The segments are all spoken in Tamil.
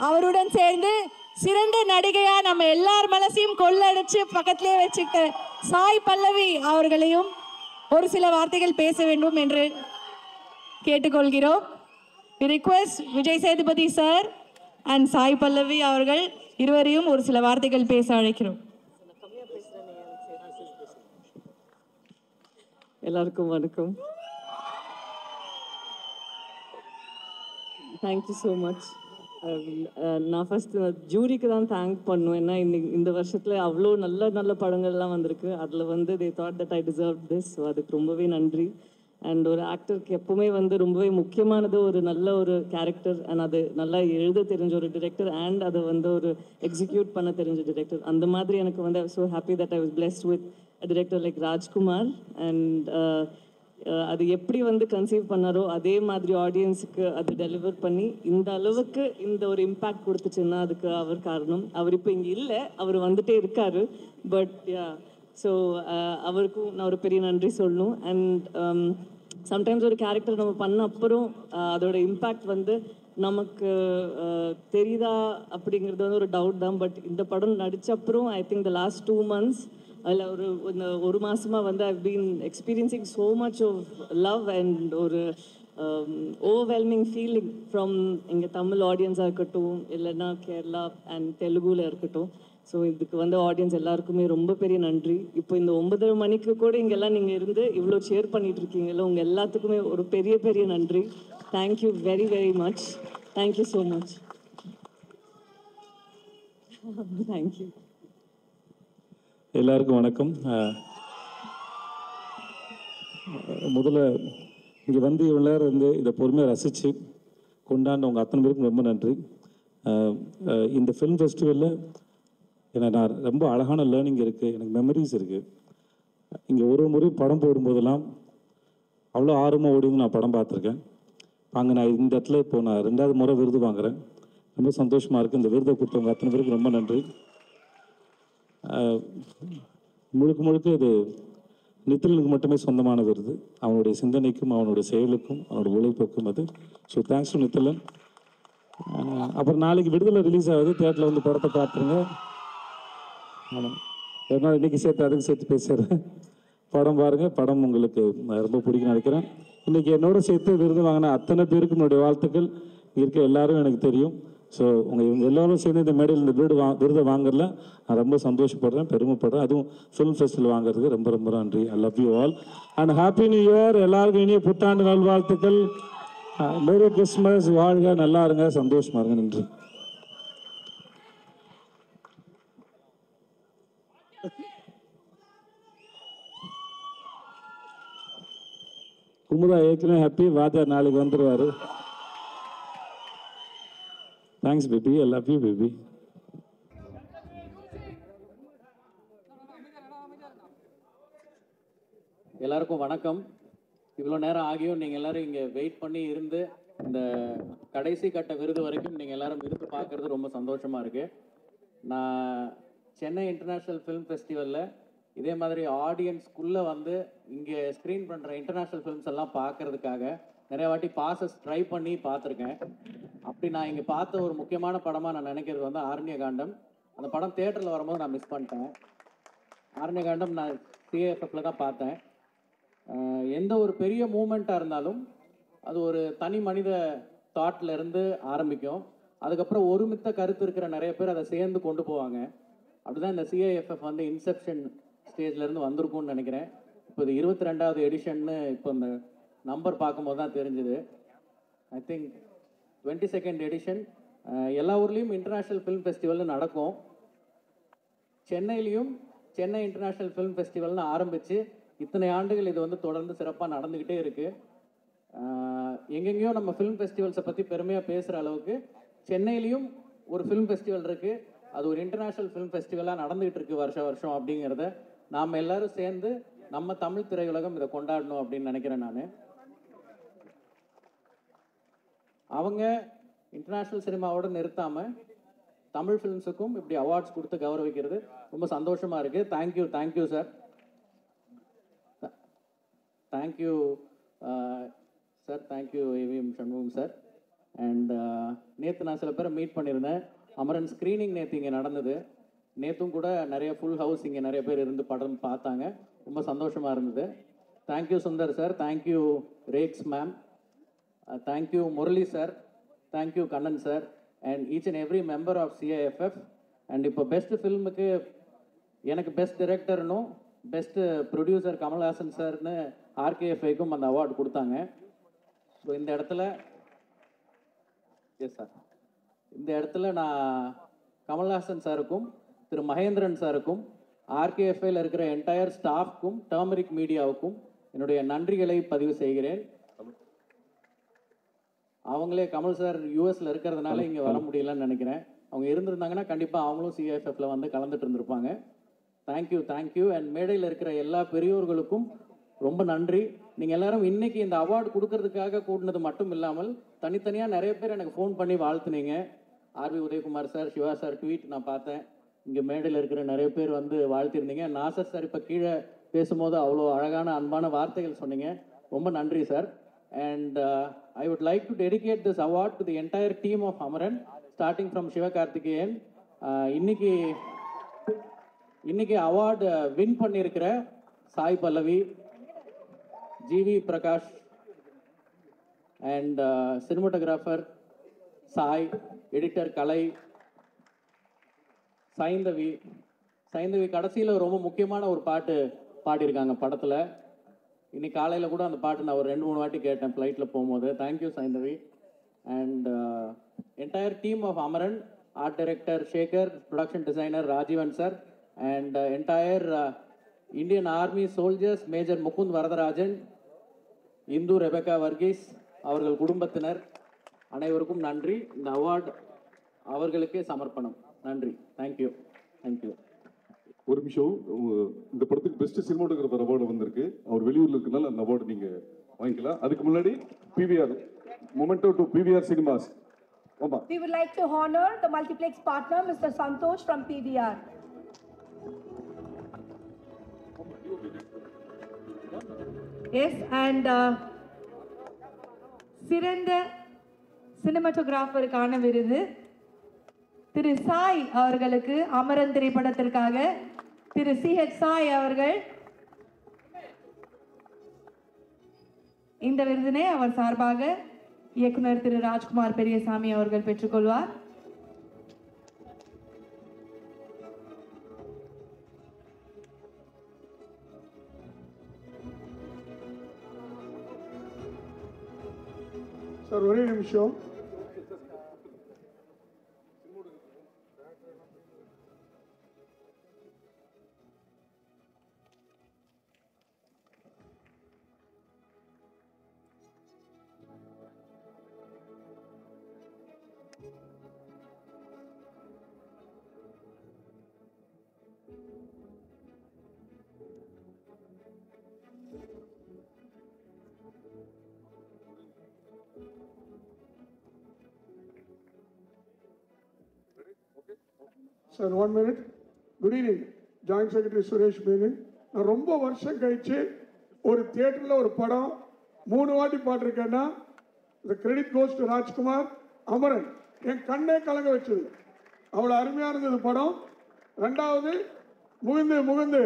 அவருடன் சேர்ந்து சிறந்த நடிகையா நம்ம எல்லார் மனசையும் கொள்ளடிச்சு பக்கத்திலே வச்சுக்க சாய் பல்லவி அவர்களையும் ஒரு சில வார்த்தைகள் பேச வேண்டும் என்று கேட்டுக்கொள்கிறோம். We request Vijay Sethupathi sir and Sai Pallavi அவர்கள் இருவரையும் ஒரு சில வார்த்தைகள் பேச அழைக்கிறோம். எல்லாருக்கும் வணக்கம். Thank you so much. நான் ஃபஸ்ட்டு ஜூரிக்கு தான் தேங்க் பண்ணுவேன். ஏன்னா இந்த வருஷத்தில் அவ்வளோ நல்ல நல்ல படங்கள்லாம் வந்திருக்கு. அதில் வந்து they thought that I deserve this. So அதுக்கு ரொம்பவே நன்றி. அண்ட் ஒரு ஆக்டருக்கு எப்போவுமே வந்து ரொம்பவே முக்கியமானது ஒரு நல்ல ஒரு கேரக்டர் அண்ட் அது நல்லா எழுத தெரிஞ்ச ஒரு டிரெக்டர் அண்ட் அதை வந்து ஒரு எக்ஸிக்யூட் பண்ண தெரிஞ்ச டிரெக்டர். அந்த மாதிரி எனக்கு வந்து so happy that I was blessed with director like Rajkumar. And அது எப்படி வந்து கன்சீவ் பண்ணாரோ அதே மாதிரி ஆடியன்ஸுக்கு அது டெலிவர் பண்ணி இந்த அளவுக்கு இந்த ஒரு இம்பேக்ட் கொடுத்துச்சுன்னா அதுக்கு அவர் காரணம். அவர் இப்போ இங்கே இல்லை, அவர் வந்துட்டே இருக்காரு. பட் யா, ஸோ அவருக்கும் நான் ஒரு பெரிய நன்றி சொல்லணும். அண்ட் சம்டைம்ஸ் ஒரு கேரக்டர் நம்ம பண்ண அப்புறம் அதோட இம்பேக்ட் வந்து நமக்கு தெரியுதா அப்படிங்கிறது வந்து ஒரு டவுட் தான். பட் இந்த படம் நடித்த அப்புறம் I think the last 2 months அதில் ஒரு மாதமாக வந்து I been experiencing so much of love and ஒரு ஓவர்வெல்மிங் ஃபீலிங் ஃப்ரம் எங்கள் தமிழ் ஆடியன்ஸாக இருக்கட்டும், இல்லைன்னா கேரளா அண்ட் தெலுங்குல இருக்கட்டும். ஸோ இதுக்கு வந்து ஆடியன்ஸ் எல்லாருக்குமே ரொம்ப பெரிய நன்றி. இப்போ இந்த 9:30 மணிக்கு கூட இங்கெல்லாம் நீங்கள் இருந்து இவ்வளோ ஷேர் பண்ணிட்டு இருக்கீங்கல்ல, உங்கள் எல்லாத்துக்குமே ஒரு பெரிய பெரிய நன்றி. Thank you very very much. Thank you so much. Thank you. எல்லாருக்கும் வணக்கம். முதல்ல இங்கே வந்து இவ்வளோ நேரம் இருந்து இதை பொறுமையாக ரசித்து கொண்டாண்டவங்க அத்தனை பேருக்கும் ரொம்ப நன்றி. இந்த ஃபிலிம் ஃபெஸ்டிவலில் எனக்கு நான் ரொம்ப அழகான லேர்னிங் இருக்குது, எனக்கு மெமரிஸ் இருக்குது. இங்கே ஒரு முறை படம் போடும்போதெல்லாம் அவ்வளோ ஆர்வமாக ஓடி நான் படம் பார்த்துருக்கேன். அங்கே நான் இந்த இடத்துல இப்போ நான் 2வது முறை விருது வாங்குகிறேன். ரொம்ப சந்தோஷமாக இருக்குது. இந்த விருதை கொடுத்தவங்க அத்தனை பேருக்கு ரொம்ப நன்றி. முழுக்க முழுக்க இது நித்திலனுக்கு மட்டுமே சொந்தமான விருது. அவனுடைய சிந்தனைக்கும் அவனுடைய செயலுக்கும் அவனுடைய உழைப்புக்கும் அது. So thanks to Nithilan. அப்புறம் நாளைக்கு விடுதலை ரிலீஸ் ஆகுது, தியேட்டரில் வந்து படத்தை பார்த்துருங்க. ஒரு நாள் இன்றைக்கி சேர்த்து அதுக்கு சேர்த்து பேசுகிறேன். படம் பாருங்கள், படம் உங்களுக்கு ரொம்ப பிடிக்கும் நினைக்கிறேன். இன்றைக்கி என்னோட சேர்த்து விருது வாங்கின அத்தனை பேருக்கு என்னுடைய வாழ்த்துக்கள். இருக்க எல்லாரும் எனக்கு தெரியும். ஸோ இவங்க எல்லோரும் சேர்ந்து இந்த மேடையில் இந்த விருதை வாங்குறதுல நான் ரொம்ப சந்தோஷப்படுறேன், பெருமைப்படுறேன். அதுவும் ஃபிலிம் ஃபெஸ்டிவல் வாங்குறதுக்கு ரொம்ப ரொம்ப நன்றி. I love you all and happy new year. எல்லாருக்கும் இனிய புத்தாண்டு நல்வாழ்த்துக்கள். Merry Christmas. வாழ்க, நல்லா இருங்க, சந்தோஷமா இருங்க. நன்றி. குமுதா ஏற்கனவே ஹாப்பி. வாத்தியார் நாளைக்கு வந்துடுவார். Thanks baby. I love you baby. எல்லாருக்கும் வணக்கம். இவ்வளோ நேரம் ஆகியும் நீங்கள் எல்லோரும் இங்கே வெயிட் பண்ணி இருந்து இந்த கடைசி கட்ட விருது வரைக்கும் நீங்கள் எல்லோரும் விருது பார்க்குறது ரொம்ப சந்தோஷமாக இருக்குது. நான் சென்னை இன்டர்நேஷ்னல் ஃபிலிம் ஃபெஸ்டிவலில் இதே மாதிரி ஆடியன்ஸ்குள்ளே வந்து இங்கே ஸ்க்ரீன் பண்ணுற இன்டர்நேஷ்னல் ஃபிலிம்ஸ் எல்லாம் பார்க்குறதுக்காக நிறைய வாட்டி பாசஸ் ட்ரை பண்ணி பார்த்துருக்கேன். அப்படி நான் இங்கே பார்த்த ஒரு முக்கியமான படமாக நான் நினைக்கிறது வந்து ஆரண்யகாண்டம். அந்த படம் தியேட்டரில் வரும்போது நான் மிஸ் பண்ணிட்டேன். ஆரண்யகாண்டம் நான் சிஏஎஃப்எஃப்ல தான் பார்த்தேன். எந்த ஒரு பெரிய மூமெண்ட்டாக இருந்தாலும் அது ஒரு தனி மனித தாட்டில் இருந்து ஆரம்பிக்கும். அதுக்கப்புறம் ஒருமித்த கருத்து இருக்கிற நிறைய பேர் அதை சேர்ந்து கொண்டு போவாங்க. அப்படி தான் இந்த சிஏஎஃப்எஃப் வந்து இன்செப்ஷன் ஸ்டேஜ்லேருந்து வந்திருக்கும்னு நினைக்கிறேன். இப்போ இது 22வது எடிஷன்னு இப்போ இந்த நம்பர் பார்க்கும்போது தான் தெரிஞ்சுது. I think 22nd edition. எல்லா ஊர்லேயும் இன்டர்நேஷ்னல் ஃபிலிம் ஃபெஸ்டிவல்னு நடக்கும். சென்னையிலையும் சென்னை இன்டர்நேஷ்னல் ஃபிலிம் ஃபெஸ்டிவல்னு ஆரம்பித்து இத்தனை ஆண்டுகள் இது வந்து தொடர்ந்து சிறப்பாக நடந்துக்கிட்டே இருக்குது. எங்கெங்கேயோ நம்ம ஃபிலிம் ஃபெஸ்டிவல்ஸை பற்றி பெருமையாக பேசுகிற அளவுக்கு சென்னையிலையும் ஒரு ஃபிலிம் ஃபெஸ்டிவல் இருக்குது. அது ஒரு இன்டர்நேஷ்னல் ஃபிலிம் ஃபெஸ்டிவலாக நடந்துகிட்டு இருக்குது வருஷம் அப்படிங்கிறத நாம் எல்லோரும் சேர்ந்து நம்ம தமிழ் திரையுலகம் இதை கொண்டாடணும் அப்படின்னு நினைக்கிறேன். நான் அவங்க இன்டர்நேஷ்னல் சினிமாவோடு நிறுத்தாமல் தமிழ் ஃபிலிம்ஸுக்கும் இப்படி அவார்ட்ஸ் கொடுத்து கௌரவிக்கிறது ரொம்ப சந்தோஷமாக இருக்குது. Thank you sir. Thank you sir. Thank you AVM Shanmugam sir. And நேற்று நான் சில பேரை மீட் பண்ணியிருந்தேன். அமரன் ஸ்க்ரீனிங் நேற்று இங்கே நடந்தது. நேற்றும் கூட நிறைய ஃபுல் ஹவுஸ் இங்கே நிறைய பேர் இருந்து படம் பார்த்தாங்க. ரொம்ப சந்தோஷமாக இருந்தது. Thank you Sundar sir, thank you Rex ma'am, thank you Murali sir, thank you Kannan sir and each and every member of CIFF. And இப்போ பெஸ்ட் ஃபில்முக்கு எனக்கு பெஸ்ட் டைரக்டர்னும் பெஸ்ட் ப்ரொடியூசர் கமல்ஹாசன் சார்னு ஆர்கேஎஃப்ஐக்கும் அந்த அவார்டு கொடுத்தாங்க. ஸோ இந்த இடத்துல எஸ் சார், இந்த இடத்துல நான் கமல்ஹாசன் சாருக்கும் திரு மகேந்திரன் சாருக்கும் ஆர்கேஎஃப்ஐயில் இருக்கிற என்டையர் ஸ்டாஃப்க்கும் டர்மரிக் மீடியாவுக்கும் என்னுடைய நன்றிகளை பதிவு செய்கிறேன். அவங்களே கமல் சார் யூஎஸ்ல இருக்கிறதுனால இங்கே வர முடியலன்னு நினைக்கிறேன். அவங்க இருந்திருந்தாங்கன்னா கண்டிப்பாக அவங்களும் சிஐஎஃப்எஃப்ல வந்து கலந்துட்டு இருந்திருப்பாங்க. Thank you thank you. அண்ட் மேடையில் இருக்கிற எல்லா பெரியோர்களுக்கும் ரொம்ப நன்றி. நீங்கள் எல்லாரும் இன்னைக்கு இந்த அவார்டு கொடுக்கறதுக்காக கூட்டினது மட்டும் இல்லாமல் தனித்தனியாக நிறைய பேர் எனக்கு ஃபோன் பண்ணி வாழ்த்துனீங்க. RV Udhayakumar sir, Siva sir tweet நான் பார்த்தேன். இங்கே மேடையில் இருக்கிற நிறைய பேர் வந்து வாழ்த்திருந்தீங்க. நாசர் சார் இப்போ கீழே பேசும்போது அவ்வளோ அழகான அன்பான வார்த்தைகள் சொன்னீங்க. ரொம்ப நன்றி sir. And I would like to dedicate this award to the entire team of Amaran starting from Sivakarthikeyan. இன்னைக்கு அவார்டு வின் பண்ணியிருக்கிற Sai Pallavi, GV Prakash and cinematographer Sai, editor Kalai, Saindhavi கடைசியில் ரொம்ப முக்கியமான ஒரு பாட்டு பாடியிருக்காங்க படத்தில். இன்னைக்கு காலையில் கூட அந்த பாட்டு நான் ஒரு 2-3 வாட்டி கேட்டேன் ஃப்ளைட்டில் போகும்போது. Thank you Saindhavi. And entire team of Amaran, art director Sekar, production designer Rajeevan sir and entire Indian Army soldiers, major Mukund Varadarajan, Indhu Rebecca Varghese, அவர்கள் குடும்பத்தினர் அனைவருக்கும் நன்றி. இந்த அவார்டு அவர்களுக்கே சமர்ப்பணம். நன்றி. Thank you thank you. ஒரு நிமிஷம், இந்த படத்துக்கு பெஸ்ட் சினிமாட்டோகிராஃபர் அவார்டு வந்திருக்கு. அவர் வெளியூர்ல இருக்கனால அந்த அவார்டு நீங்க வாங்கிக்கலாம். அதுக்கு முன்னாடி PVR memento to PVR cinemas. ஆமா, We would like to honor the multiplex partner, Mr. Santosh from PVR. Yes, and சிறந்த சினிமாட்டோகிராஃபருக்கான விருது திரு சாய் அவர்களுக்கு அமரன் திரைப்படத்திற்காக திரு சிஹெச் சாய் அவர்கள் இந்த விருதினை அவர் சார்பாக இயக்குனர் திரு ராஜ்குமார் பெரியசாமி அவர்கள் பெற்றுக்கொள்வார். சார் ஒரே நிமிஷம். Sir 1 minute. Good evening. Joint secretary Suresh Menon. நான் ரொம்ப வருஷம் கழிச்சு ஒரு தியேட்டரில் ஒரு படம் 3 வாட்டி பாட்டிருக்கேன்னா இந்த credit goes to Rajkumar Amaran. என் கண்ணே கலங்க வச்சது. அவ்வளோ அருமையாக இருந்தது படம். ரெண்டாவது முகுந்து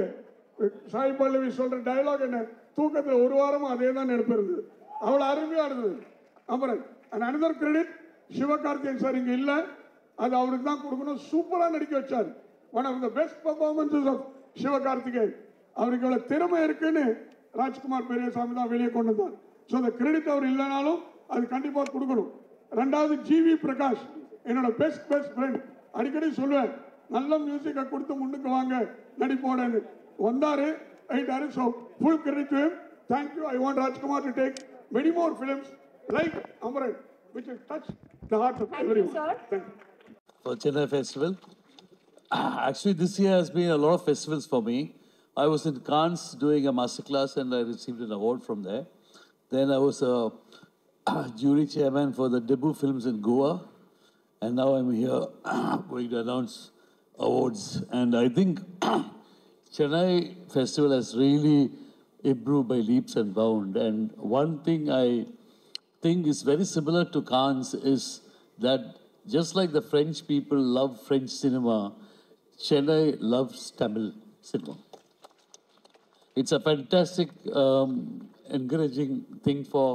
சாய் பல்லவி சொல்கிற டயலாக் என்ன தூக்கத்தில் ஒரு வாரமாக அதே தான் நடிப்பிருந்தது. அவ்வளோ அருமையாக இருந்தது Amaran. And another credit Sivakarthikeyan sir இங்கே இல்லை, அது அவருக்கு தான் கொடுக்கணும். சூப்பராக நடிக்க வச்சார். One of the best performances of Sivakarthikeyan. அவருக்கு எவ்வளோ திறமை இருக்குன்னு ராஜ்குமார் பெரியசாமி தான் வெளியே கொண்டு வந்தார். ஸோ அந்த கிரெடிட் அவர் இல்லைனாலும் அது கண்டிப்பாக கொடுக்கணும். ரெண்டாவது ஜிவி பிரகாஷ், என்னோட பெஸ்ட் ஃப்ரெண்ட். அடிக்கடி சொல்லுவேன், நல்ல மியூசிக்கை கொடுத்து முன்னுக்கு வாங்க நடிப்போடன்னு. வந்தார், ஆயிட்டாரு. So full credit to him. Thank you. I want Rajkumar to take many more films like Amaran, which will touch the heart of everyone. Thank you. For Chennai Festival. Actually, this year has been a lot of festivals for me. I was in Cannes doing a masterclass and I received an award from there. Then I was a jury chairman for the debut films in Goa. And now I'm here going to announce awards. And I think Chennai Festival has really improved by leaps and bounds. And one thing I thing is very similar to Cannes is that just like the French people love French cinema, Chennai loves Tamil cinema. It's a fantastic, encouraging thing for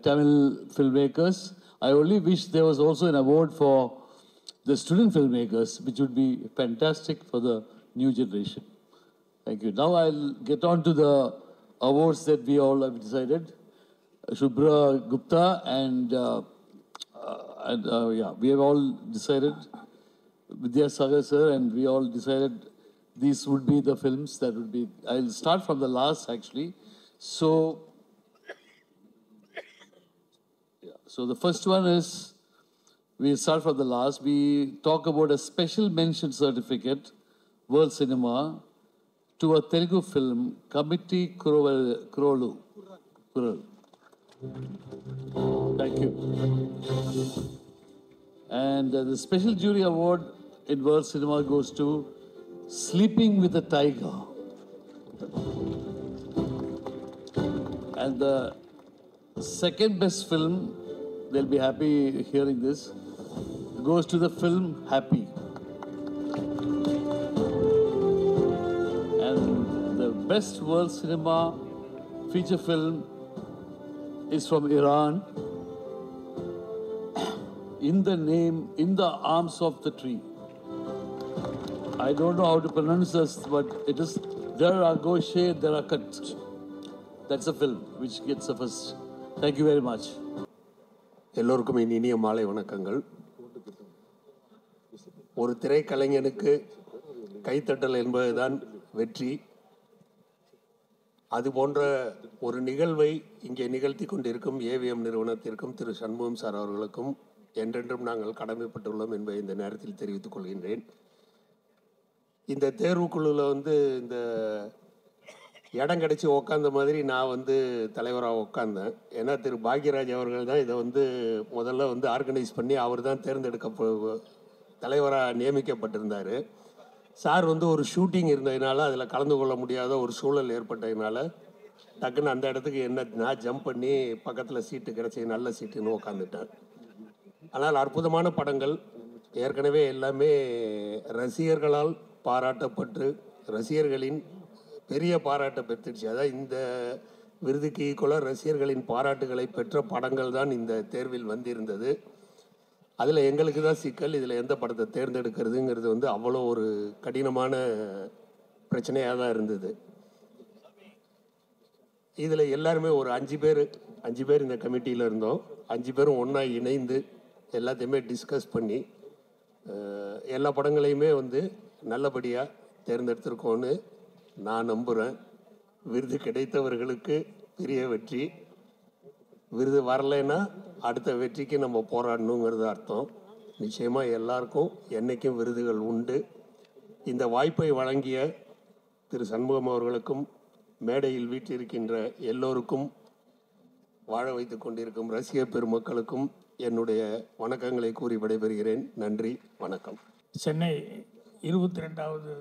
Tamil filmmakers. I only wish there was also an award for the student filmmakers, which would be fantastic for the new generation. Thank you. Now I'll get on to the awards that we all have decided. Shubhra Gupta and we have all decided. Vidya Sagar sir, and we all decided these would be the films that would be. I'll start from the last actually. So the first one is, we'll start from the last. We talk about a special mention certificate, World Cinema, to a Telugu film, Committee Kurolu. Thank you. And the special jury award in World Cinema goes to Sleeping with a Tiger. And the second best film, they'll be happy hearing this, goes to the film Happy. And the best World Cinema feature film is from Iran, In the Arms of the Tree. I don't know how to pronounce this, but it is Dara Goshe Darakat. That's a film which gets the first. Thank you very much. எல்லோருக்கும் இனிய மாலை வணக்கங்கள். ஒரு திரைக்கலைஞனுக்கு கைத்தட்டல் என்பதுதான் வெற்றி. அதுபோன்ற ஒரு நிகழ்வை இங்கே நிகழ்த்தி கொண்டிருக்கும் ஏவிஎம் நிறுவனத்திற்கும் திரு சண்முகம் சார் அவர்களுக்கும் என்றென்றும் நாங்கள் கடமைப்பட்டுள்ளோம் என்பதை இந்த நேரத்தில் தெரிவித்துக் கொள்கின்றேன். இந்த தேர்வுக்குழுவில் இந்த இடம் கிடச்சி உக்காந்த மாதிரி நான் தலைவராக உட்காந்தேன். ஏன்னா திரு பாக்யராஜ் அவர்கள் தான் இதை முதல்ல ஆர்கனைஸ் பண்ணி அவர் தான் தலைவராக நியமிக்கப்பட்டிருந்தார். சார் ஒரு ஷூட்டிங் இருந்ததுனால அதில் கலந்து கொள்ள முடியாத ஒரு சூழல் ஏற்பட்டதுனால டக்குன்னு அந்த இடத்துக்கு நான் ஜம்ப் பண்ணி பக்கத்தில் சீட்டு கிடச்சி நல்ல சீட்டுன்னு உட்காந்துட்டேன். ஆனால் அற்புதமான படங்கள் ஏற்கனவே எல்லாமே ரசிகர்களால் பாராட்டப்பட்டு ரசிகர்களின் பெரிய பாராட்டை பெற்றுச்சு. அதாவது இந்த விருதுக்கு ஈக்குவலாக ரசிகர்களின் பாராட்டுகளை பெற்ற படங்கள் தான் இந்த தேர்வில் வந்திருந்தது. அதில் எங்களுக்கு தான் சிக்கல், இதில் எந்த படத்தை தேர்ந்தெடுக்கிறதுங்கிறது அவ்வளோ ஒரு கடினமான பிரச்சனையாக தான் இருந்தது. இதில் எல்லாருமே ஒரு 5 பேர் இந்த கமிட்டியில் இருந்தோம். 5 பேரும் ஒன்றா இணைந்து எல்லாத்தையுமே டிஸ்கஸ் பண்ணி எல்லா படங்களையுமே நல்லபடியாக தேர்ந்தெடுத்திருக்கோன்னு நான் நம்புகிறேன். விருது கிடைத்தவர்களுக்கு பெரிய வெற்றி, விருது வரலைன்னா அடுத்த வெற்றிக்கு நம்ம போராடணுங்கிறது அர்த்தம். நிச்சயமாக எல்லாருக்கும் என்றைக்கும் விருதுகள் உண்டு. இந்த வாய்ப்பை வழங்கிய திரு சண்முகம் அவர்களுக்கும் மேடையில் வீற்றிருக்கின்ற எல்லோருக்கும் வாழ வைத்து கொண்டிருக்கும் ரசிக பெருமக்களுக்கும் என்னுடைய வணக்கங்களை கூறி விடைபெறுகிறேன். நன்றி, வணக்கம். சென்னை 22வது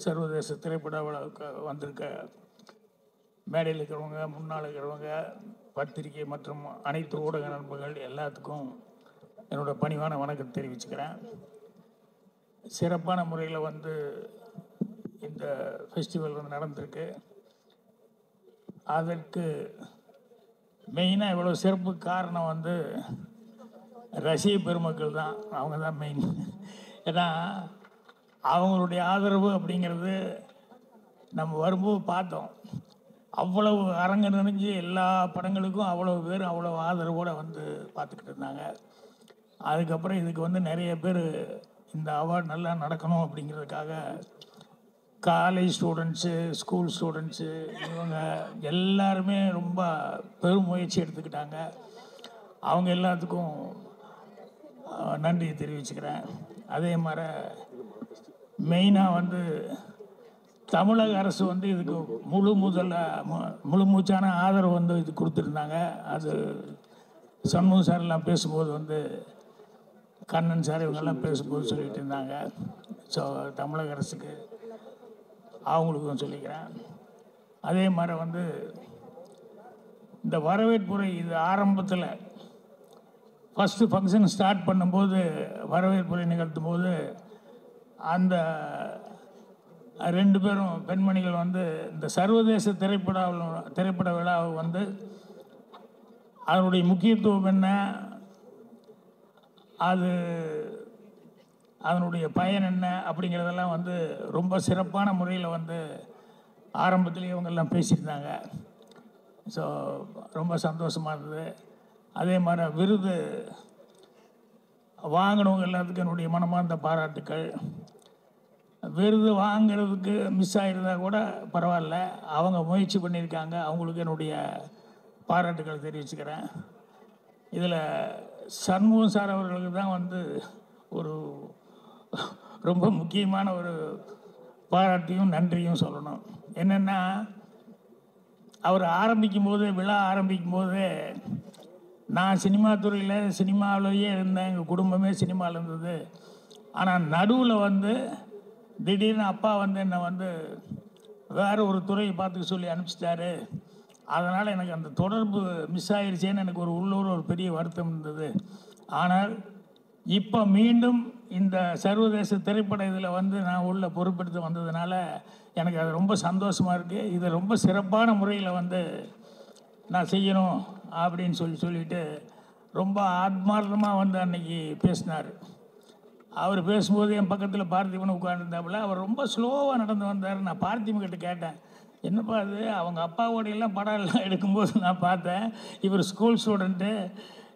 சர்வதேச திரைப்பட விழாவுக்கு வந்திருக்க மேடையில் இருக்கிறவங்க, முன்னால் இருக்கிறவங்க, பத்திரிகை மற்றும் அனைத்து ஊடக நண்பர்கள் எல்லாத்துக்கும் என்னோடய பணிவான வணக்கம் தெரிவிச்சுக்கிறேன். சிறப்பான முறையில் இந்த ஃபெஸ்டிவல் நடந்திருக்கு. அதற்கு மெயினாக இவ்வளோ சிறப்பு காரணம் ரசிக பெருமக்கள் தான். அவங்க தான் மெயின். ஏன்னா அவங்களுடைய ஆதரவு அப்படிங்கிறது நம்ம வரும்போது பார்த்தோம். அவ்வளவு அரங்கு நிறைஞ்சு எல்லா படங்களுக்கும் அவ்வளோ பேர் அவ்வளோ ஆதரவோடு பார்த்துக்கிட்டு இருந்தாங்க. அதுக்கப்புறம் இதுக்கு நிறைய பேர் இந்த அவார்டு நல்லா நடக்கணும் அப்படிங்கிறதுக்காக காலேஜ் ஸ்டூடெண்ட்ஸு, ஸ்கூல் ஸ்டூடெண்ட்ஸு, இவங்க எல்லாருமே ரொம்ப பெரும் முயற்சி எடுத்துக்கிட்டாங்க. அவங்க எல்லாத்துக்கும் நன்றி தெரிவிச்சுக்கிறேன். அதே மாதிரி மெயினாக தமிழக அரசு இதுக்கு முழு மூச்சான ஆதரவு இது கொடுத்துருந்தாங்க. அது சண்முகம் சார் எல்லாம் பேசும்போது கண்ணன் சார் இவங்கெல்லாம் பேசும்போது சொல்லிகிட்டு இருந்தாங்க. ஸோ தமிழக அரசுக்கு அவங்களுக்கும் சொல்லிக்கிறேன். அதே மாதிரி இந்த வரவேற்புரை இது ஆரம்பத்தில் ஃபஸ்ட்டு ஃபங்க்ஷன் ஸ்டார்ட் பண்ணும்போது வரவேற்புரை நிகழ்த்தும் போது அந்த 2 பேரும் பெண்மணிகள் வந்து இந்த சர்வதேச திரைப்பட விழாவை வந்து அதனுடைய முக்கியத்துவம் என்ன, அது அதனுடைய பயன் என்ன அப்படிங்கிறதெல்லாம் வந்து ரொம்ப சிறப்பான முறையில் வந்து ஆரம்பத்துலேயே இவங்கெல்லாம் பேசியிருந்தாங்க. ஸோ ரொம்ப சந்தோஷமாக இருந்தது. அதே மாதிரி விருது வாங்கினவங்க எல்லாத்துக்கும் என்னுடைய மனமார்ந்த பாராட்டுக்கள். விருது வாங்கிறதுக்கு மிஸ் ஆகிருந்தா கூட பரவாயில்ல, அவங்க முயற்சி பண்ணியிருக்காங்க, அவங்களுக்கு என்னுடைய பாராட்டுக்கள் தெரிவிச்சுக்கிறேன். இதில் சண்முகம் சார் அவர்களுக்கு தான் வந்து ஒரு ரொம்ப முக்கியமான ஒரு பாராட்டியும் நன்றியும் சொல்லணும். என்னென்னா, அவர் விழா ஆரம்பிக்கும் போது நான் சினிமா துறையில் சினிமாவிலேயே இருந்தேன், எங்கள் குடும்பமே சினிமாவில் இருந்தது. ஆனால் நடுவில் வந்து திடீர்னு அப்பா வந்து என்னை வந்து வேறு ஒரு துறையை பார்த்துக்க சொல்லி அனுப்பிச்சிட்டாரு. அதனால் எனக்கு அந்த தொடர்பு மிஸ் ஆகிடுச்சேன்னு எனக்கு உள்ளூர் ஒரு பெரிய வருத்தம் இருந்தது. ஆனால் இப்போ மீண்டும் இந்த சர்வதேச திரைப்பட இதில் வந்து நான் உள்ள பொறுப்பெடுத்து வந்ததுனால எனக்கு அது ரொம்ப சந்தோஷமாக இருக்குது. இதை ரொம்ப சிறப்பான முறையில் வந்து நான் செய்யணும் அப்படின்னு சொல்லிட்டு ரொம்ப ஆத்மார்த்தமாக வந்து அன்றைக்கி பேசினார். அவர் பேசும்போது என் பக்கத்தில் பார்த்திபன் உட்காந்துருந்தாப்புல. அவர் ரொம்ப ஸ்லோவாக நடந்து வந்தார். நான் பார்த்திபன்கிட்ட கேட்டேன், என்னப்பா அது, அவங்க அப்பாவோடையெல்லாம் படம் எல்லாம் எடுக்கும்போது நான் பார்த்தேன், இவர் ஸ்கூல் ஸ்டூடெண்ட்டு,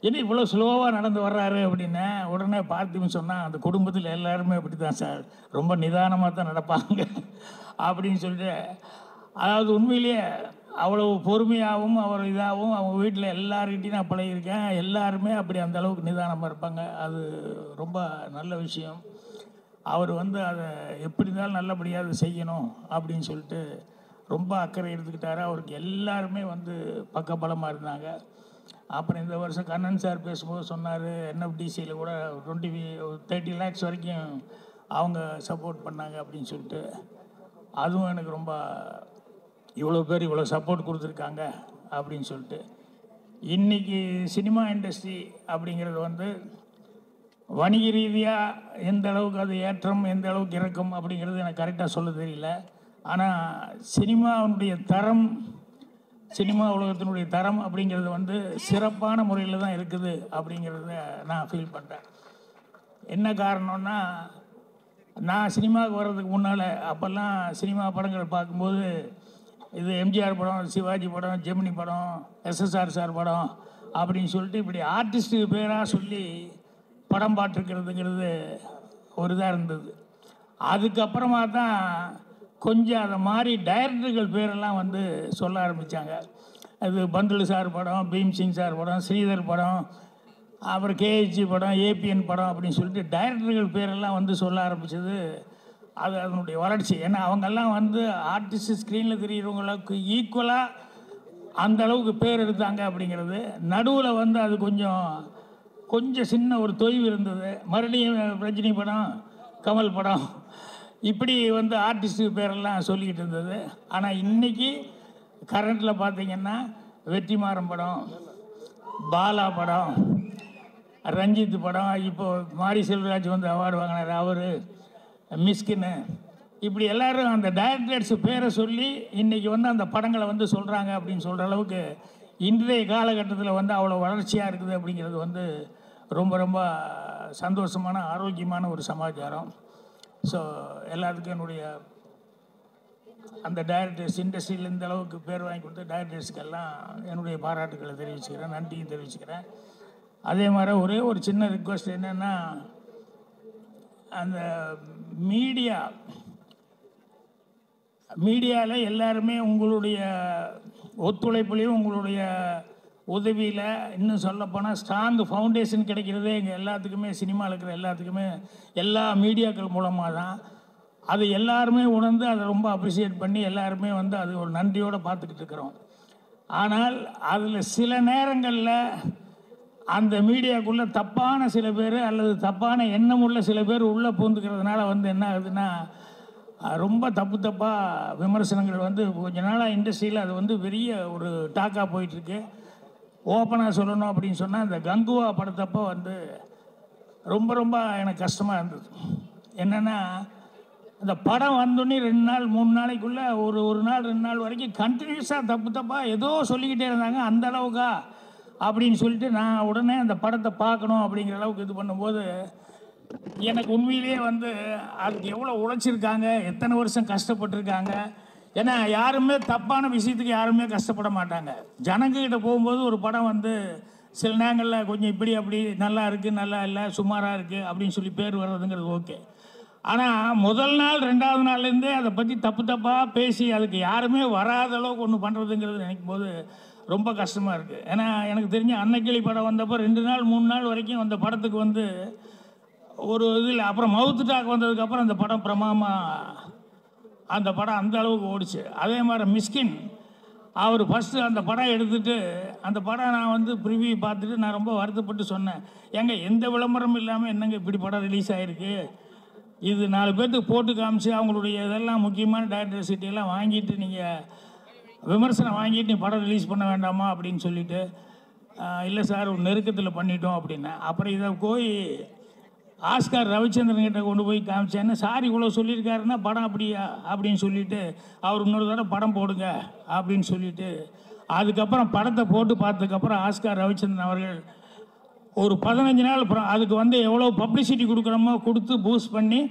என்ன இவ்வளோ ஸ்லோவாக நடந்து வர்றாரு அப்படின்னு. உடனே பார்த்திபன் சொன்னால், அந்த குடும்பத்தில் எல்லாருமே அப்படி தான் சார், ரொம்ப நிதானமாக தான் நடப்பாங்க அப்படின்னு சொல்லிட்டு, அதாவது உண்மையிலேயே அவ்வளோ பொறுமையாகவும் அவர் இதாகவும் அவங்க வீட்டில் எல்லார்கிட்டையும் நான் பழகியிருக்கேன். எல்லாருமே அப்படி அந்த அளவுக்கு நிதானமாக இருப்பாங்க. அது ரொம்ப நல்ல விஷயம். அவர் வந்து அதை எப்படி இருந்தாலும் நல்லபடியாக அதை செய்யணும் அப்படின்னு சொல்லிட்டு ரொம்ப அக்கறை எடுத்துக்கிட்டாரு. அவருக்கு எல்லாருமே வந்து பக்கபலமாக இருந்தாங்க. அப்புறம் இந்த வருஷம் கண்ணன் சார் பேசும்போது சொன்னார், என்எஃப்டிசியில் கூட 30 lakhs வரைக்கும் அவங்க சப்போர்ட் பண்ணாங்க அப்படின்னு சொல்லிட்டு. அதுவும் எனக்கு ரொம்ப, இவ்வளோ பேர் இவ்வளோ சப்போர்ட் கொடுத்துருக்காங்க அப்படின்னு சொல்லிட்டு. இன்றைக்கி சினிமா இண்டஸ்ட்ரி அப்படிங்கிறது வந்து வணிக ரீதியாக எந்த அளவுக்கு அது ஏற்றம், எந்த அளவுக்கு இறக்கம் அப்படிங்கிறது எனக்கு கரெக்டாக சொல்ல தெரியல. ஆனால் சினிமாவுடைய தரம், சினிமா உலகத்தினுடைய தரம் அப்படிங்கிறது வந்து சிறப்பான முறையில் தான் இருக்குது அப்படிங்கிறத நான் ஃபீல் பண்ணுறேன். என்ன காரணம்னா, நான் சினிமாவுக்கு வர்றதுக்கு முன்னால் அப்போல்லாம் சினிமா படங்கள் பார்க்கும்போது இது எம்ஜிஆர் படம், சிவாஜி படம், ஜெமினி படம், எஸ்எஸ்ஆர் சார் படம் அப்படின்னு சொல்லிட்டு இப்படி ஆர்டிஸ்ட்டு பேராக சொல்லி படம் பார்த்துருக்கிறதுங்கிறது ஒரு இதாக இருந்தது. அதுக்கப்புறமா தான் கொஞ்சம் அதை மாதிரி டைரக்டர்கள் பேரெல்லாம் வந்து சொல்ல ஆரம்பித்தாங்க. அது பந்துலு சார் படம், பீம்சிங் சார் படம், ஸ்ரீதர் படம், அப்புறம் கேஹெச்சி படம், ஏபிஎன் படம் அப்படின்னு சொல்லிட்டு டைரக்டர்கள் பேரெல்லாம் வந்து சொல்ல ஆரம்பித்தது. அது அதனுடைய வளர்ச்சி. ஏன்னா அவங்கெல்லாம் வந்து ஆர்டிஸ்ட் ஸ்க்ரீனில் தெரிகிறவங்களுக்கு ஈக்குவலாக அந்த அளவுக்கு பேர் எடுத்தாங்க அப்படிங்கிறது. நடுவில் வந்து அது கொஞ்சம் சின்ன ஒரு தொய்வு இருந்தது. மறுபடியும் ரஜினி படம், கமல் படம், இப்படி வந்து ஆர்டிஸ்ட்டு பேரெல்லாம் சொல்லிக்கிட்டு இருந்தது. ஆனால் இன்றைக்கி கரண்ட்டில் பார்த்திங்கன்னா வெற்றிமாறன் படம், பாலா படம், ரஞ்சித் படம், இப்போது மாரி செல்வராஜ் வந்து அவார்டு வாங்கினார், அவர், மிஸ்கின்னு, இப்படி எல்லோரும் அந்த டைரக்டர்ஸ் பேரை சொல்லி இன்றைக்கி வந்து அந்த படங்களை வந்து சொல்கிறாங்க அப்படின்னு சொல்கிற அளவுக்கு இன்றைய காலகட்டத்தில் வந்து அவ்வளோ வளர்ச்சியாக இருக்குது அப்படிங்கிறது வந்து ரொம்ப ரொம்ப சந்தோஷமான, ஆரோக்கியமான ஒரு சமாச்சாரம். ஸோ எல்லாத்துக்கும் என்னுடைய அந்த டைரக்டர்ஸ், இண்டஸ்ட்ரியில் இந்த அளவுக்கு பேர் வாங்கி கொடுத்த டைரக்டர்ஸ்க்கெல்லாம் என்னுடைய பாராட்டுக்களை தெரிவிச்சுக்கிறேன், நன்றியும் தெரிவிச்சுக்கிறேன். அதே மாதிரி ஒரே ஒரு சின்ன ரிக்வெஸ்ட் என்னென்னா, அந்த மீடியாவில் எல்லாருமே உங்களுடைய ஒத்துழைப்புலையும் உங்களுடைய உதவியில், இன்னும் சொல்லப்போனால் ஸ்ட்ராங் ஃபவுண்டேஷன் கிடைக்கிறதே எங்கள் எல்லாத்துக்குமே, சினிமாவில் இருக்கிற எல்லாத்துக்குமே எல்லா மீடியாக்கள் மூலமாக தான். அது எல்லாருமே உணர்ந்து அதை ரொம்ப அப்ரிஷியேட் பண்ணி எல்லாருமே வந்து அது ஒரு நன்றியோடு பார்த்துக்கிட்டு இருக்கிறோம். ஆனால் அதில் சில நேரங்களில் அந்த மீடியாவுக்குள்ளே தப்பான சில பேர் அல்லது தப்பான எண்ணம் உள்ள சில பேர் உள்ளே பூந்துக்கிறதுனால வந்து என்ன ஆகுதுன்னா, ரொம்ப தப்பாக விமர்சனங்கள் வந்து கொஞ்ச நாளாக இண்டஸ்ட்ரியில் அது வந்து பெரிய ஒரு டாக்காக போயிட்டுருக்கு. ஓப்பனாக சொல்லணும் அப்படின்னு சொன்னால் இந்த கங்குவா படத்தப்போ வந்து ரொம்ப ரொம்ப எனக்கு கஷ்டமாக இருந்தது. என்னென்னா அந்த படம் வந்தோடனே 2 நாள் 3 நாளைக்குள்ளே ஒரு நாள் 2 நாள் வரைக்கும் கண்டினியூஸாக தப்பாக ஏதோ சொல்லிக்கிட்டே இருந்தாங்க. அந்த அளவுக்கா அப்படின்னு சொல்லிட்டு நான் உடனே அந்த படத்தை பார்க்கணும் அப்படிங்கிற அளவுக்கு இது பண்ணும்போது எனக்கு உண்மையிலேயே வந்து அதுக்கு எவ்வளோ உழைச்சிருக்காங்க, எத்தனை வருஷம் கஷ்டப்பட்டுருக்காங்க. ஏன்னா யாருமே தப்பான விஷயத்துக்கு யாருமே கஷ்டப்பட மாட்டாங்க. ஜனங்கக்கிட்ட போகும்போது ஒரு படம் வந்து சில நேரங்களில் கொஞ்சம் இப்படி அப்படி நல்லா இருக்குது, நல்லா இல்லை, சுமாராக இருக்குது அப்படின்னு சொல்லி பேர் வர்றதுங்கிறது ஓகே. ஆனால் முதல் நாள் 2வது நாள்லேருந்தே அதை பற்றி தப்பாக பேசி அதுக்கு யாருமே வராத அளவுக்கு ஒன்று பண்ணுறதுங்கிறது நினைக்கும் போது ரொம்ப கஷ்டமாக இருக்குது. ஏன்னா எனக்கு தெரிஞ்ச அன்னக்கிளி படம் வந்தப்போ 2 நாள் 3 நாள் வரைக்கும் அந்த படத்துக்கு வந்து ஒரு இதில் அப்புறம் மவுத்து டாக் வந்ததுக்கப்புறம் அந்த படம் பிரமாதமாக அந்த படம் அந்த அளவுக்கு ஓடிச்சு. அதே மாதிரி மிஸ்கின் அவர் ஃபஸ்ட்டு அந்த படம் எடுத்துகிட்டு அந்த படம் நான் வந்து ப்ரிவியூ பார்த்துட்டு நான் ரொம்ப வருத்தப்பட்டு சொன்னேன், ஏங்க எந்த விளம்பரமும் இல்லாமல் என்னங்க இப்படி படம் ரிலீஸ் ஆகிருக்கு, இது 4 பேர்த்துக்கு போட்டு காமிச்சு அவங்களுடைய இதெல்லாம் முக்கியமான டைரக்டர் சீட்டையெல்லாம் வாங்கிட்டு நீங்கள் விமர்சனம் வாங்கிட்டு நீ படம் ரிலீஸ் பண்ண வேண்டாமா அப்படின்னு சொல்லிட்டு, இல்லை சார் ஒரு நெருக்கத்தில் பண்ணிட்டோம் அப்படின்னேன். அப்புறம் இதை போய் ஆஸ்கார் ரவிச்சந்திரன் கிட்ட கொண்டு போய் காமிச்சேன்னு, சார் இவ்வளோ சொல்லியிருக்காருன்னா படம் அப்படியா அப்படின்னு சொல்லிட்டு அவர் இன்னொரு தடவை படம் போடுங்க அப்படின்னு சொல்லிட்டு அதுக்கப்புறம் படத்தை போட்டு பார்த்ததுக்கப்புறம் ஆஸ்கார் ரவிச்சந்திரன் அவர்கள் ஒரு 15 நாள் அப்புறம் அதுக்கு வந்து எவ்வளோ பப்ளிசிட்டி கொடுக்குறோமோ கொடுத்து பூஸ்ட் பண்ணி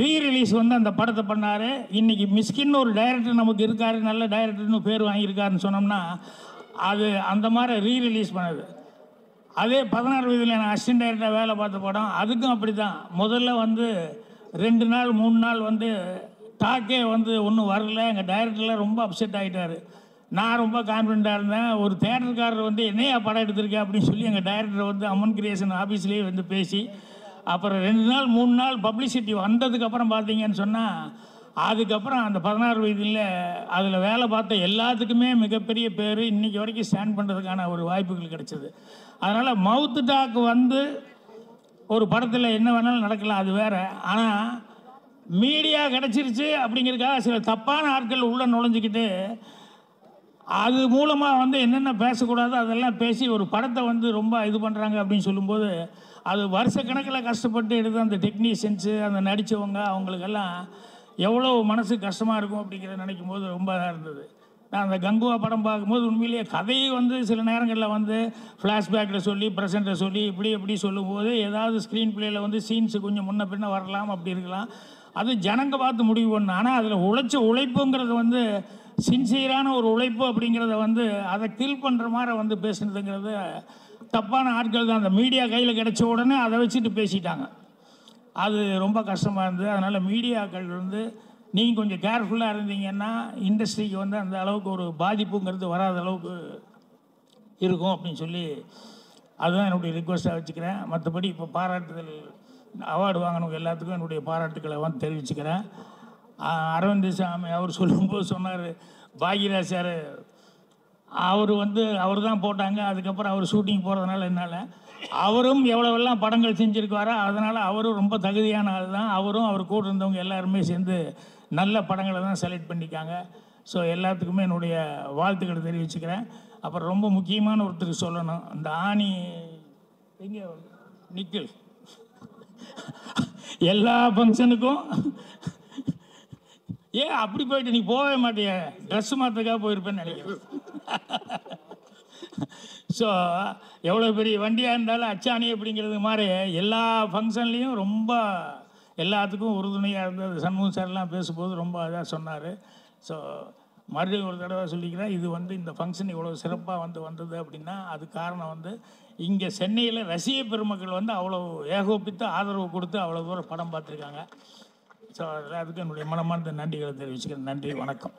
ரீரிலீஸ் வந்து அந்த படத்தை பண்ணார். இன்றைக்கி மிஸ்கின்னு ஒரு டைரக்டர் நமக்கு இருக்கார், நல்ல டைரக்டர்னு பேர் வாங்கியிருக்காருன்னு சொன்னோம்னா அது அந்த மாதிரி ரீரிலீஸ் பண்ணது. அதே 16 வயதில் நான் அசிஸ்டன்ட் டைரக்டராக வேலை பார்த்த படம் அதுக்கும் அப்படி தான். முதல்ல வந்து 2 நாள் 3 நாள் வந்து டாக்கே வந்து ஒன்றும் வரல, எங்கள் டைரக்டரில் ரொம்ப அப்செட் ஆகிட்டார். நான் ரொம்ப கான்ஃபிடண்ட்டாக இருந்தேன். ஒரு தேட்டருக்காரர் வந்து என்னையா படம் எடுத்திருக்கேன் அப்படின்னு சொல்லி எங்கள் டைரக்டர் வந்து அம்மன் கிரியேஷன் ஆஃபீஸ்லேயே வந்து பேசி அப்புறம் 2 நாள் 3 நாள் பப்ளிசிட்டி வந்ததுக்கப்புறம் பார்த்தீங்கன்னு சொன்னால் அதுக்கப்புறம் அந்த 16 வயதில் அதில் வேலை பார்த்த எல்லாத்துக்குமே மிகப்பெரிய பேர் இன்றைக்கி வரைக்கும் ஸ்டாண்ட் பண்ணுறதுக்கான ஒரு வாய்ப்புகள் கிடைச்சிது. அதனால் மவுத்து டாக் வந்து ஒரு படத்தில் என்ன வேணாலும் நடக்கலாம், அது வேறு. ஆனால் மீடியா கிடச்சிருச்சு அப்படிங்கிறதுக்காக சில தப்பான ஆட்கள் உள்ளே நுழைஞ்சிக்கிட்டு அது மூலமாக வந்து என்னென்ன பேசக்கூடாதோ அதெல்லாம் பேசி ஒரு படத்தை வந்து ரொம்ப இது பண்ணுறாங்க அப்படின்னு சொல்லும்போது அது வருஷக்கணக்கில் கஷ்டப்பட்டு எடுத்து அந்த டெக்னீஷியன்ஸு அந்த நடித்தவங்க அவங்களுக்கெல்லாம் எவ்வளோ மனசு கஷ்டமாக இருக்கும் அப்படிங்கிறத நினைக்கும் போது ரொம்ப இதாக இருந்தது. நான் அந்த கங்குவா படம் பார்க்கும்போது உண்மையிலேயே கதையை வந்து சில நேரங்களில் வந்து ஃப்ளாஷ்பேக்கில் சொல்லி ப்ரெசென்ட்டை சொல்லி இப்படி சொல்லும்போது ஏதாவது ஸ்க்ரீன் பிளேயில் வந்து சீன்ஸு கொஞ்சம் முன்ன பின்ன வரலாம், அப்படி இருக்கலாம். அது ஜனங்க பார்த்து முடிவு பண்ணணும். ஆனால் அதில் உழைச்ச உழைப்புங்கிறது வந்து சின்சியரான ஒரு உழைப்பு அப்படிங்கிறத வந்து அதை கில் பண்ணுற மாதிரி வந்து பேசுனதுங்கிறது தப்பான ஆட்கள் தான். அந்த மீடியா கையில் கிடைச்ச உடனே அதை வச்சுட்டு பேசிட்டாங்க. அது ரொம்ப கஷ்டமாக இருந்தது. அதனால் மீடியாக்கள் வந்து நீங்கள் கொஞ்சம் கேர்ஃபுல்லாக இருந்தீங்கன்னா இண்டஸ்ட்ரிக்கு வந்து அந்த அளவுக்கு ஒரு பாதிப்புங்கிறது வராத அளவுக்கு இருக்கும் அப்படின்னு சொல்லி அதுதான் என்னுடைய ரிக்வெஸ்ட்டாக வச்சுக்கிறேன். மற்றபடி இப்போ பாராட்டுதல் அவார்டு வாங்கினவங்க எல்லாத்துக்கும் என்னுடைய பாராட்டுக்களை வந்து தெரிவிச்சுக்கிறேன். அரவிந்த் சாமி அவர் சொல்லும்போது சொன்னார், பாக்யராஜ் சார் அவர் தான் போட்டாங்க, அதுக்கப்புறம் அவர் ஷூட்டிங் போகிறதுனால என்னால் அவரும் எவ்வளோவெல்லாம் படங்கள் செஞ்சுருக்காரோ அதனால் அவரும் ரொம்ப தகுதியான ஆள் தான். அவரும் அவர் கூட இருந்தவங்க எல்லாருமே சேர்ந்து நல்ல படங்களை தான் செலக்ட் பண்ணிக்காங்க. ஸோ எல்லாத்துக்குமே என்னுடைய வாழ்த்துக்களை தெரிவிச்சுக்கிறேன். அப்புறம் ரொம்ப முக்கியமான ஒருத்தருக்கு சொல்லணும், இந்த ஆணி எங்கே நிக்கில் எல்லா ஃபங்க்ஷனுக்கும் ஏன் அப்படி போயிட்டு நீ போகவே மாட்டிய, ட்ரெஸ் மாற்றுக்காக போயிருப்பேன்னு நினைக்கிறேன். ஸோ எவ்வளோ பெரிய வண்டியாக இருந்தாலும் அச்சாணி அப்படிங்கிறது மாதிரி எல்லா ஃபங்க்ஷன்லேயும் ரொம்ப எல்லாத்துக்கும் உறுதுணையாக இருந்தது. சண்முகம் சார்லாம் பேசும்போது ரொம்ப இதாக சொன்னார். ஸோ மறுபடியும் ஒரு தடவை சொல்லிக்கிறேன், இது வந்து இந்த ஃபங்க்ஷன் இவ்வளோ சிறப்பாக வந்தது அப்படின்னா அது காரணம் வந்து இங்கே சென்னையில் ரசிக பெருமக்கள் வந்து அவ்வளோ ஏகோபித்து ஆதரவு கொடுத்து அவ்வளோ தூரம் படம் பார்த்துருக்காங்க. ஸோ அதுக்கு என்னுடைய மனமார்ந்த நன்றிகளை தெரிவிச்சுக்கிறேன். நன்றி, வணக்கம்.